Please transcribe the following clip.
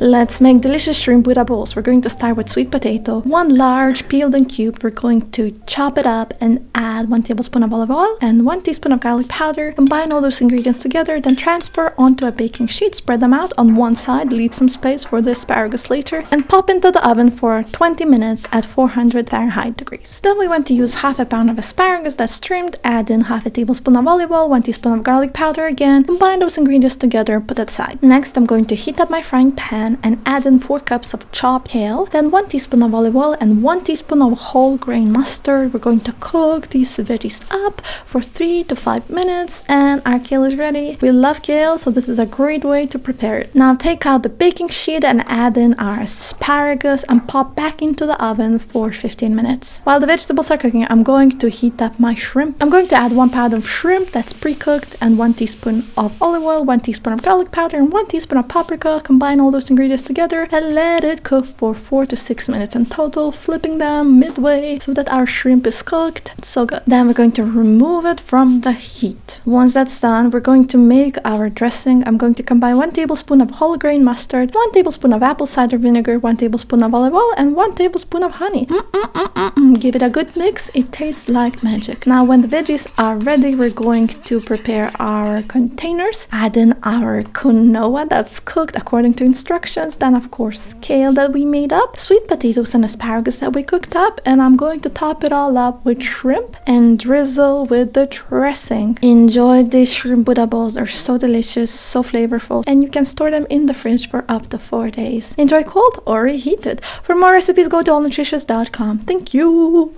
Let's make delicious shrimp Buddha bowls. We're going to start with sweet potato, 1 large peeled and cubed. We're going to chop it up and add 1 tablespoon of olive oil and 1 teaspoon of garlic powder. Combine all those ingredients together, then transfer onto a baking sheet. Spread them out on one side, leave some space for the asparagus later, and pop into the oven for 20 minutes at 400 Fahrenheit degrees. Then we want to use half a pound of asparagus that's trimmed. Add in half a tablespoon of olive oil, 1 teaspoon of garlic powder again. Combine those ingredients together, put it aside. Next, I'm going to heat up my frying pan and add in 4 cups of chopped kale, then 1 teaspoon of olive oil and 1 teaspoon of whole grain mustard. We're going to cook these veggies up for 3 to 5 minutes and our kale is ready. We love kale, so this is a great way to prepare it. Now take out the baking sheet and add in our asparagus and pop back into the oven for 15 minutes. While the vegetables are cooking, I'm going to heat up my shrimp. I'm going to add 1 pound of shrimp that's pre-cooked and 1 teaspoon of olive oil, 1 teaspoon of garlic powder and 1 teaspoon of paprika. Combine all those ingredients together and let it cook for 4 to 6 minutes in total, flipping them midway so that our shrimp is cooked. It's so good. Then we're going to remove it from the heat. Once that's done, we're going to make our dressing. I'm going to combine 1 tablespoon of whole grain mustard, 1 tablespoon of apple cider vinegar, 1 tablespoon of olive oil, and 1 tablespoon of honey. Give it a good mix. It tastes like magic. Now when the veggies are ready, we're going to prepare our containers. Add in our quinoa that's cooked according to instructions. Then of course kale that we made up, sweet potatoes and asparagus that we cooked up, and I'm going to top it all up with shrimp and drizzle with the dressing. Enjoy these shrimp Buddha bowls. They're so delicious, so flavorful, and you can store them in the fridge for up to 4 days. Enjoy cold or reheated. For more recipes, go to allnutritious.com. Thank you.